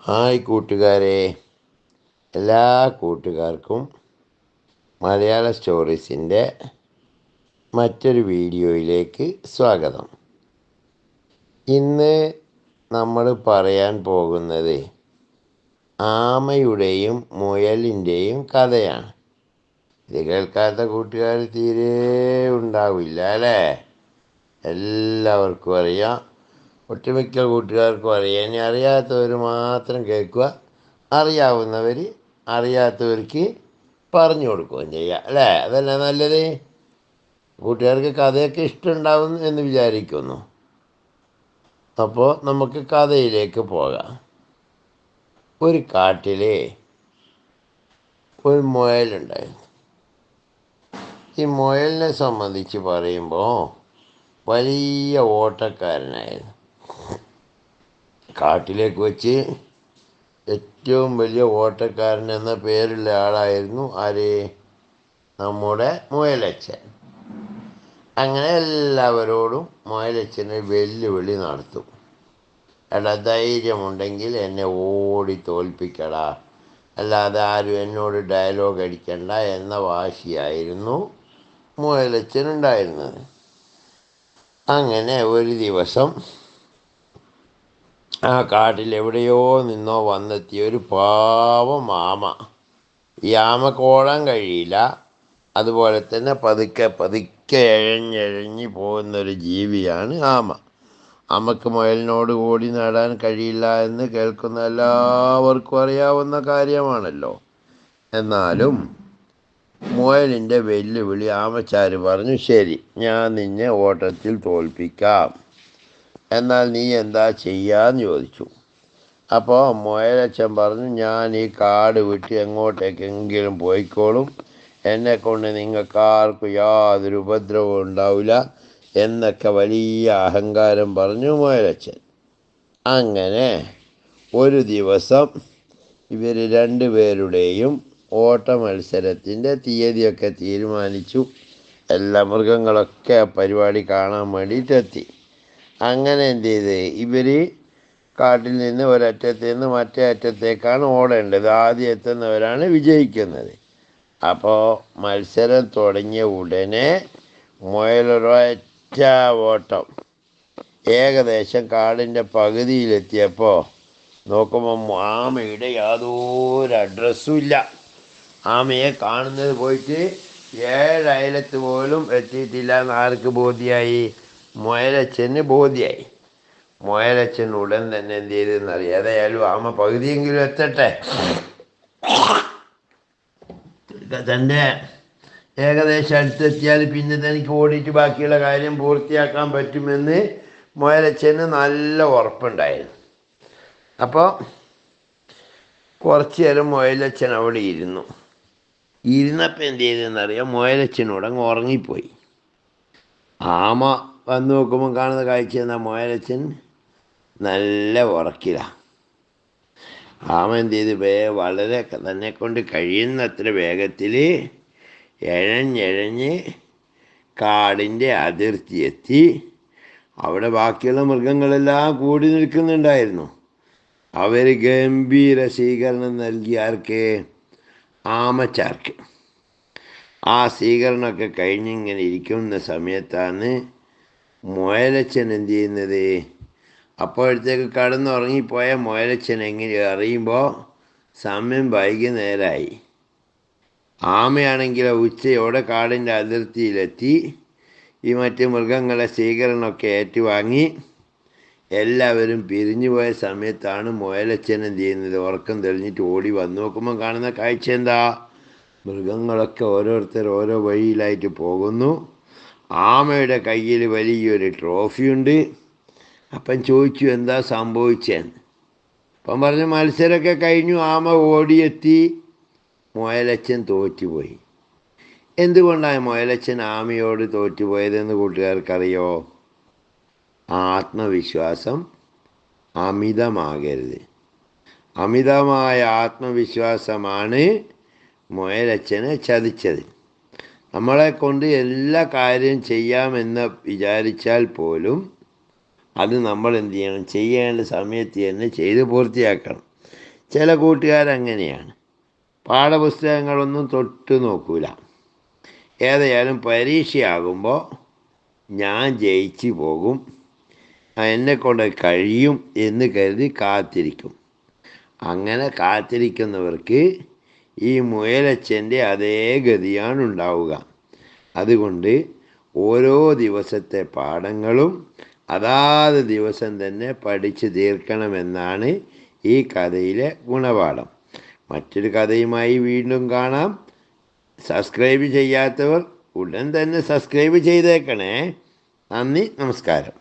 Hi കൂട്ടുകാരെ, എല്ലാ കൂട്ടുകാർക്കും മലയാള സ്റ്റോറീസിൻ്റെ മറ്റൊരു വീഡിയോയിലേക്ക് സ്വാഗതം. ഇന്ന് നമ്മൾ പറയാൻ പോകുന്നത് ആമയുടെയും മുയലിൻ്റെയും കഥയാണ്. ഇത് കേൾക്കാത്ത കൂട്ടുകാർ തീരെ ഉണ്ടാവില്ല അല്ലേ? എല്ലാവർക്കും അറിയാം, ഒട്ടുമിക്ക കൂട്ടുകാർക്കും അറിയാം. ഇനി അറിയാത്തവർ മാത്രം കേൾക്കുക, അറിയാവുന്നവർ അറിയാത്തവർക്ക് പറഞ്ഞു കൊടുക്കുകയും ചെയ്യാം അല്ലേ? അതല്ലേ നല്ലത്. കൂട്ടുകാർക്ക് കഥയൊക്കെ ഇഷ്ടമുണ്ടാവും എന്ന് വിചാരിക്കുന്നു. അപ്പോൾ നമുക്ക് കഥയിലേക്ക് പോകാം. ഒരു കാട്ടിൽ ഒരു മുയലുണ്ടായിരുന്നു. ഈ മുയലിനെ സംബന്ധിച്ച് പറയുമ്പോൾ വലിയ ഓട്ടക്കാരനായിരുന്നു. കാട്ടിലേക്ക് വെച്ച് ഏറ്റവും വലിയ ഓട്ടക്കാരൻ എന്ന പേരുള്ള ആളായിരുന്നു ആര്? നമ്മുടെ മുയലച്ചൻ. അങ്ങനെ എല്ലാവരോടും മുയലച്ചന് വെല്ലുവിളി നടത്തും. എടാ, ധൈര്യമുണ്ടെങ്കിൽ എന്നെ ഓടി തോൽപ്പിക്കടാ, അല്ലാതെ ആരും എന്നോട് ഡയലോഗ് അടിക്കണ്ട എന്ന വാശിയായിരുന്നു മുയലച്ചനുണ്ടായിരുന്നത്. അങ്ങനെ ഒരു ദിവസം ആ കാട്ടിൽ എവിടെയോ നിന്നോ വന്നെത്തിയ ഒരു പാവം ആമ. ഈ ആമക്ക് ഓടാൻ കഴിയില്ല, അതുപോലെ തന്നെ പതുക്കെ പതുക്കെ എഴഞ്ഞെഴഞ്ഞ് പോകുന്നൊരു ജീവിയാണ് ആമ. ആമക്ക് മുയലിനോട് ഓടി നേടാൻ കഴിയില്ല എന്ന് കേൾക്കുന്ന എല്ലാവർക്കും അറിയാവുന്ന കാര്യമാണല്ലോ. എന്നാലും മുയലിൻ്റെ വെല്ലുവിളി ആമച്ചാര് പറഞ്ഞു, ശരി, ഞാൻ നിന്നെ ഓട്ടത്തിൽ തോൽപ്പിക്കാം, എന്നാൽ നീ എന്താ ചെയ്യാന്ന് ചോദിച്ചു. അപ്പോൾ മുയലച്ചൻ പറഞ്ഞു, ഞാൻ ഈ കാട് വിട്ട് എങ്ങോട്ടേക്കെങ്കിലും പോയിക്കോളും, എന്നെക്കൊണ്ട് നിങ്ങൾക്കാർക്കും യാതൊരു ഉപദ്രവവും ഉണ്ടാവില്ല എന്നൊക്കെ വലിയ അഹങ്കാരം പറഞ്ഞു മുയലച്ചൻ. അങ്ങനെ ഒരു ദിവസം ഇവർ രണ്ടുപേരുടെയും ഓട്ട മത്സരത്തിൻ്റെ തീയതിയൊക്കെ തീരുമാനിച്ചു. എല്ലാ മൃഗങ്ങളൊക്കെ പരിപാടി കാണാൻ വേണ്ടിയിട്ടെത്തി. അങ്ങനെ എന്ത് ചെയ്ത് ഇവർ കാട്ടിൽ നിന്ന് ഒരറ്റത്ത് നിന്ന് മറ്റേ അറ്റത്തേക്കാണ് ഓടേണ്ടത്. ആദ്യം എത്തുന്നവരാണ് വിജയിക്കുന്നത്. അപ്പോൾ മത്സരം തുടങ്ങിയ ഉടനെ മുയലൊരൊറ്റ ഓട്ടം ഏകദേശം കാടിൻ്റെ പകുതിയിലെത്തിയപ്പോൾ നോക്കുമ്പോൾ ആമയുടെ യാതൊരു അഡ്രസ്സും ഇല്ല. ആമയെ കാണുന്നത് പോയിട്ട് 7 അയലത്ത് പോലും എത്തിയിട്ടില്ല എന്ന് ആർക്ക് ബോധ്യമായി? മുയലച്ചന് ബോധ്യമായി. മുയലച്ചൻ ഉടൻ തന്നെ എന്ത് ചെയ്തെന്നറിയാം, ഏതായാലും ആമ പകുതിയെങ്കിലും എത്തട്ടെ, തൻ്റെ ഏകദേശം അടുത്തെത്തിയാൽ പിന്നെ തനിക്ക് ഓടിയിട്ട് ബാക്കിയുള്ള കാര്യം പൂർത്തിയാക്കാൻ പറ്റുമെന്ന് മുയലച്ചന് നല്ല ഉറപ്പുണ്ടായിരുന്നു. അപ്പോൾ കുറച്ച് നേരം മുയലച്ചൻ അവിടെ ഇരുന്നപ്പോൾ എന്ത് ചെയ്തെന്നറിയാം, മുയലച്ചനോടങ്ങ് ഉറങ്ങിപ്പോയി. ആമ വന്ന് നോക്കുമ്പോൾ കാണുന്ന കാഴ്ച എന്താ? മുയലച്ചൻ നല്ല ഉറക്കിലാണ്. ആമ എന്ത് ചെയ്ത് വളരെ തന്നെ കൊണ്ട് കഴിയുന്നത്ര വേഗത്തിൽ എഴഞ്ഞെഴഞ്ഞ് കാടിൻ്റെ അതിർത്തി എത്തി. അവിടെ ബാക്കിയുള്ള മൃഗങ്ങളെല്ലാം കൂടി നിൽക്കുന്നുണ്ടായിരുന്നു. അവർ ഗംഭീര സ്വീകരണം നൽകി. ആർക്ക്? ആമച്ചാർക്ക്. ആ സ്വീകരണമൊക്കെ കഴിഞ്ഞിങ്ങനെ ഇരിക്കുന്ന സമയത്താണ് മുയലച്ചൻ എന്ത് ചെയ്യുന്നത്. അപ്പോഴത്തേക്ക് കടന്നുറങ്ങിപ്പോയ മുയലച്ചൻ എങ്ങനെ അറിയുമ്പോൾ സമയം വൈകുന്നേരമായി. ആമയാണെങ്കിൽ ഉച്ചയോടെ കാടിൻ്റെ അതിർത്തിയിലെത്തി. ഈ മറ്റ് മൃഗങ്ങളെ സ്വീകരണമൊക്കെ ഏറ്റുവാങ്ങി എല്ലാവരും പിരിഞ്ഞുപോയ സമയത്താണ് മുയലച്ചൻ എന്ത് ചെയ്യുന്നത്, ഉറക്കം തെളിഞ്ഞിട്ട് ഓടി വന്ന് നോക്കുമ്പോൾ കാണുന്ന കാഴ്ച എന്താ? മൃഗങ്ങളൊക്കെ ഓരോരുത്തർ ഓരോ വഴിയിലായിട്ട് പോകുന്നു. ആമയുടെ കയ്യിൽ വലിയൊരു ട്രോഫിയുണ്ട്. അപ്പം ചോദിച്ചു, എന്താ സംഭവിച്ചതെന്ന്. അപ്പം പറഞ്ഞു, മത്സരമൊക്കെ കഴിഞ്ഞു, ആമ ഓടിയെത്തി, മുയലച്ചൻ തോറ്റുപോയി. എന്തുകൊണ്ടാണ് മുയലച്ചൻ ആമയോട് തോറ്റുപോയതെന്ന് കൂട്ടുകാർക്കറിയോ? ആത്മവിശ്വാസം അമിതമാകരുത്. അമിതമായ ആത്മവിശ്വാസമാണ് മുയലച്ചനെ ചതിച്ചത്. നമ്മളെ കൊണ്ട് എല്ലാ കാര്യം ചെയ്യാമെന്ന് വിചാരിച്ചാൽ പോലും അത് നമ്മൾ എന്ത് ചെയ്യണം? ചെയ്യേണ്ട സമയത്ത് തന്നെ ചെയ്ത് പൂർത്തിയാക്കണം. ചില കൂട്ടുകാരങ്ങനെയാണ്, പാഠപുസ്തകങ്ങളൊന്നും തൊട്ട് നോക്കൂല. ഏതായാലും പരീക്ഷയാകുമ്പോൾ ഞാൻ ജയിച്ചു പോകും, എന്നെക്കൊണ്ട് കഴിയും എന്ന് കരുതി കാത്തിരിക്കും. അങ്ങനെ കാത്തിരിക്കുന്നവർക്ക് ഈ മുയലച്ഛൻ്റെ അതേ ഗതിയാണ് ഉണ്ടാവുക. അതുകൊണ്ട് ഓരോ ദിവസത്തെ പാഠങ്ങളും അതാത് ദിവസം തന്നെ പഠിച്ച് തീർക്കണമെന്നാണ് ഈ കഥയിലെ ഗുണപാഠം. മറ്റൊരു കഥയുമായി വീണ്ടും കാണാം. സബ്സ്ക്രൈബ് ചെയ്യാത്തവർ ഉടൻ തന്നെ സബ്സ്ക്രൈബ് ചെയ്തേക്കണേ. നന്ദി, നമസ്കാരം.